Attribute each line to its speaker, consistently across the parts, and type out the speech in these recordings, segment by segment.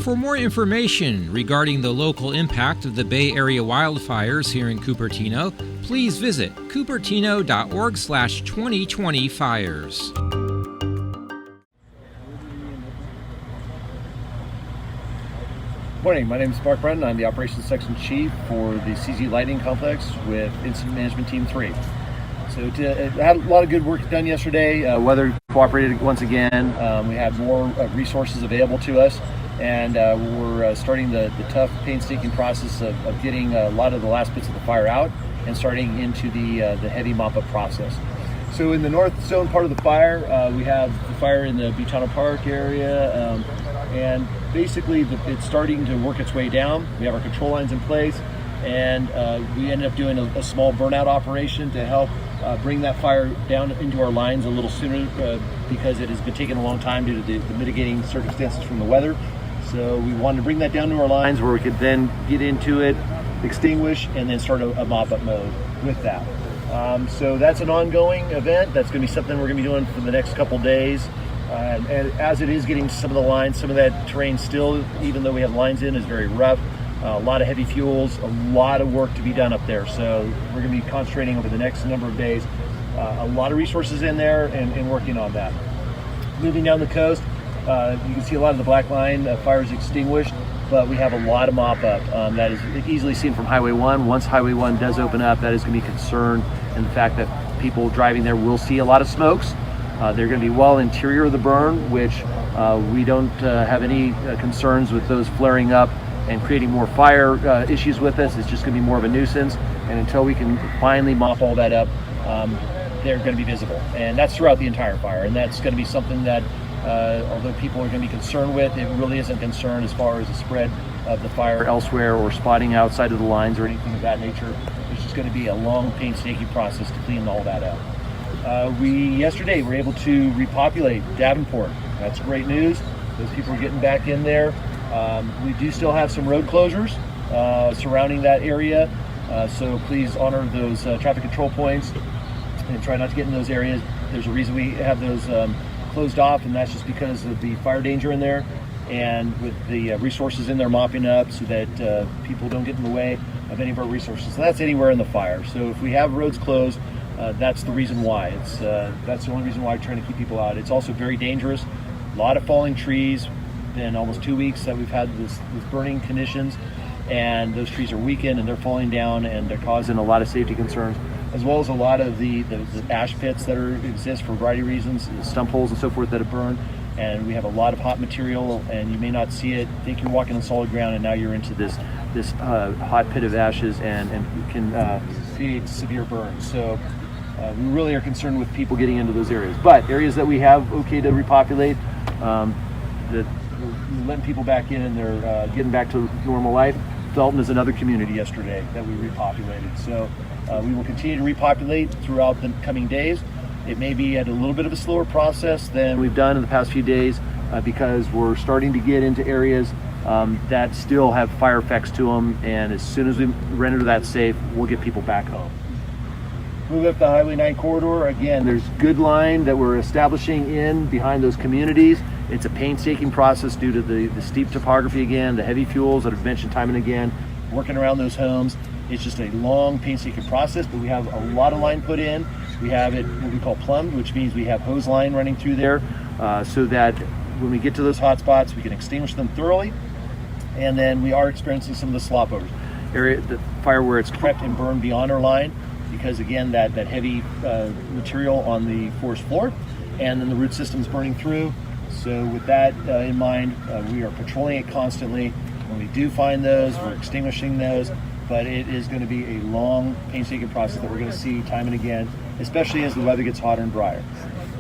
Speaker 1: For more information regarding the local impact of the Bay Area wildfires here in Cupertino, please visit cupertino.org/2020fires.
Speaker 2: Morning, my name is Brunton. I'm the Operations Section Chief for the CZU Lighting Complex with Incident Management Team 3. So had a lot of good work done yesterday. Weather cooperated once again. We had more resources available to us, and we're starting the tough, painstaking process of getting a lot of the last bits of the fire out and starting into the heavy mop-up process. So in the north zone part of the fire, we have the fire in the Buttano Park area, and basically it's starting to work its way down. We have our control lines in place, and we ended up doing a small burnout operation to help bring that fire down into our lines a little sooner because it has been taking a long time due to the mitigating circumstances from the weather. So we wanted to bring that down to our lines where we could then get into it, extinguish, and then start a mop-up mode with that. So that's an ongoing event. That's going to be something we're going to be doing for the next couple days. And as it is getting some of the lines, some of that terrain still, even though we have lines in, is very rough. A lot of heavy fuels, a lot of work to be done up there. So we're going to be concentrating over the next number of days. A lot of resources in there and working on that. Moving down the coast, you can see a lot of the black line fires extinguished, but we have a lot of mop-up that is easily seen from Highway 1. Once Highway 1 does open up, that is going to be concerned in the fact that people driving there will see a lot of smokes. They're going to be well interior of the burn, which we don't have any concerns with those flaring up and creating more fire issues with us. It's just going to be more of a nuisance, and until we can finally mop all that up, they're going to be visible, and that's throughout the entire fire. And that's going to be something that although people are going to be concerned with, it really isn't concerned as far as the spread of the fire elsewhere or spotting outside of the lines or anything of that nature. It's just going to be a long, painstaking process to clean all that out. Yesterday were able to repopulate Davenport. That's great news. Those people are getting back in there. We do still have some road closures surrounding that area, so please honor those traffic control points and try not to get in those areas. There's a reason we have those closed off, and that's just because of the fire danger in there, and with the resources in there mopping up so that people don't get in the way of any of our resources. So that's anywhere in the fire. So if we have roads closed, that's the reason why. That's the only reason why we're trying to keep people out. It's also very dangerous. A lot of falling trees. Been almost 2 weeks that we've had this burning conditions, and those trees are weakened and they're falling down, and they're causing a lot of safety concerns, as well as a lot of the ash pits that exist for a variety of reasons, the stump holes and so forth that have burned. And we have a lot of hot material, and you may not see it, think you're walking on solid ground, and now you're into this hot pit of ashes, and can create severe burns. So we really are concerned with people getting into those areas. But areas that we have okay to repopulate, we're letting people back in, and they're getting back to normal life. Felton is another community yesterday that we repopulated. So we will continue to repopulate throughout the coming days. It may be at a little bit of a slower process than we've done in the past few days because we're starting to get into areas that still have fire effects to them, and as soon as we render that safe, we'll get people back home. Move up the Highway 9 corridor. Again, there's good line that we're establishing in behind those communities. It's a painstaking process due to the steep topography again, the heavy fuels that I've mentioned time and again, working around those homes. It's just a long, painstaking process, but we have a lot of line put in. We have it what we call plumbed, which means we have hose line running through there so that when we get to those hot spots, we can extinguish them thoroughly. And then we are experiencing some of the slop overs. The fire where it's crept and burned beyond our line, because again, that heavy material on the forest floor, and then the root system's burning through. So with that in mind, we are patrolling it constantly. When we do find those, we're extinguishing those, but it is going to be a long, painstaking process that we're going to see time and again, especially as the weather gets hotter and drier.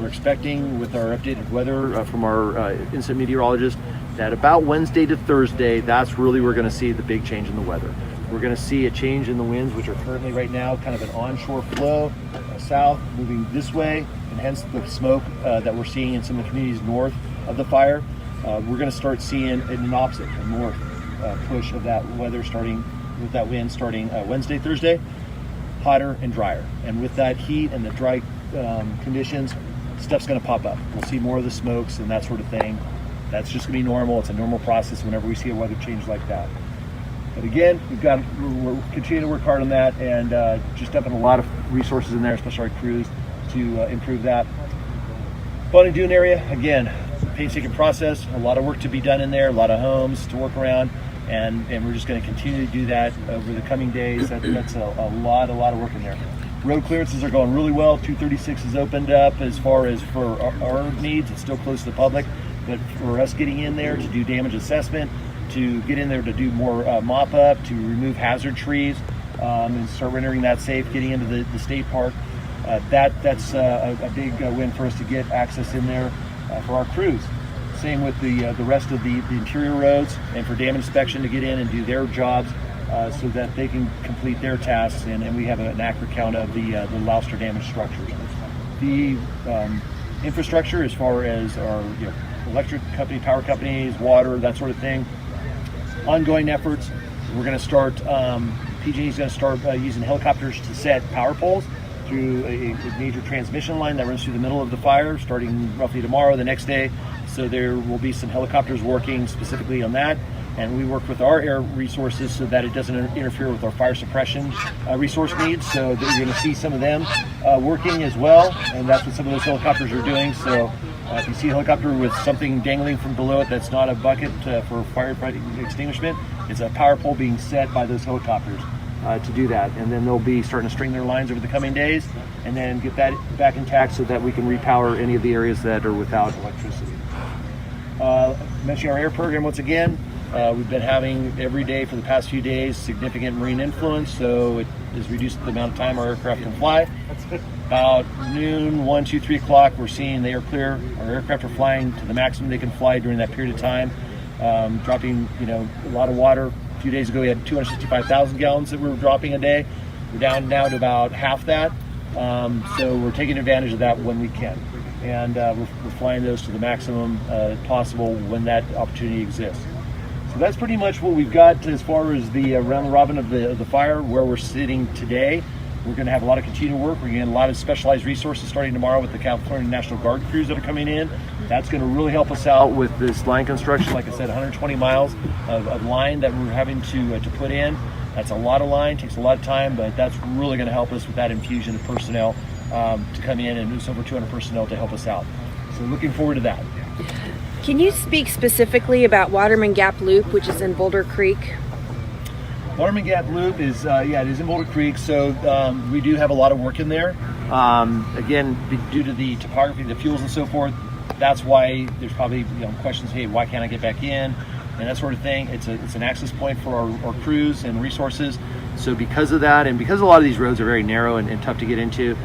Speaker 2: We're expecting, with our updated weather from our incident meteorologist, that about Wednesday to Thursday, that's really we're going to see the big change in the weather. We're going to see a change in the winds, which are currently right now kind of an onshore flow south, moving this way, and hence the smoke that we're seeing in some of the communities north of the fire. We're going to start seeing an opposite, a north push of that weather starting with that wind starting Wednesday, Thursday, hotter and drier. And with that heat and the dry conditions, stuff's going to pop up. We'll see more of the smokes and that sort of thing. That's just going to be normal. It's a normal process whenever we see a weather change like that. But again, we're continuing to work hard on that, and just dumping a lot of resources in there, especially our crews, to improve that. Bonnie Dune area, again, painstaking process, a lot of work to be done in there, a lot of homes to work around, and we're just going to continue to do that over the coming days. That's a lot of work in there. Road clearances are going really well. 236 is opened up as far as for our needs. It's still close to the public, but for us getting in there to do damage assessment, to get in there to do more mop up, to remove hazard trees, and start rendering that safe, getting into the state park. That's a big win for us to get access in there for our crews. Same with the rest of the interior roads, and for dam inspection to get in and do their jobs so that they can complete their tasks, and we have an accurate count of the lost or damaged structures. The infrastructure, as far as our electric company, power companies, water, that sort of thing, ongoing efforts. We're going to start, PG&E is going to start using helicopters to set power poles through a major transmission line that runs through the middle of the fire, starting roughly tomorrow, the next day. So there will be some helicopters working specifically on that. And we work with our air resources so that it doesn't interfere with our fire suppression resource needs. So that you're going to see some of them working as well. And that's what some of those helicopters are doing. So if you see a helicopter with something dangling from below it that's not a bucket for fire extinguishment, it's a power pole being set by those helicopters to do that. And then they'll be starting to string their lines over the coming days and then get that back intact so that we can repower any of the areas that are without electricity. Mentioning our air program once again, we've been having every day for the past few days significant marine influence, so it has reduced the amount of time our aircraft can fly. About noon, 1, 2, 3 o'clock, we're seeing they are clear. Our aircraft are flying to the maximum they can fly during that period of time, dropping a lot of water. A few days ago we had 265,000 gallons that we were dropping a day. We're down now to about half that, so we're taking advantage of that when we can. And we're flying those to the maximum possible when that opportunity exists. So that's pretty much what we've got as far as the round robin of the fire, where we're sitting today. We're going to have a lot of continued work. We're getting a lot of specialized resources starting tomorrow with the California National Guard crews that are coming in. That's going to really help us out with this line construction. Like I said, 120 miles of line that we're having to put in. That's a lot of line, takes a lot of time, but that's really going to help us with that infusion of personnel to come in, and there's over 200 personnel to help us out. So looking forward to that.
Speaker 3: Can you speak specifically about Waterman Gap Loop, which is in Boulder Creek?
Speaker 2: Waterman Gap Loop is, it is in Boulder Creek, so we do have a lot of work in there. Again, due to the topography, the fuels and so forth, that's why there's probably questions, hey, why can't I get back in? And that sort of thing. It's an access point for our crews and resources. So because of that, and because a lot of these roads are very narrow and tough to get into,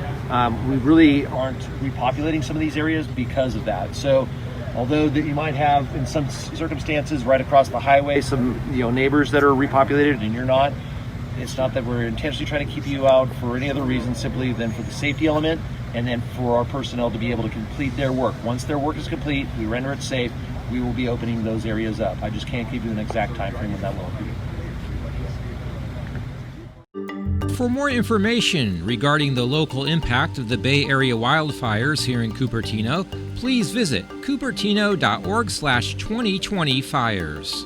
Speaker 2: we really aren't repopulating some of these areas because of that. So although that you might have, in some circumstances, right across the highway, some neighbors that are repopulated and you're not, it's not that we're intentionally trying to keep you out for any other reason, simply than for the safety element, and then for our personnel to be able to complete their work. Once their work is complete, we render it safe, we will be opening those areas up. I just can't give you an exact time frame when that will be.
Speaker 1: For more information regarding the local impact of the Bay Area wildfires here in Cupertino, please visit cupertino.org/2020fires.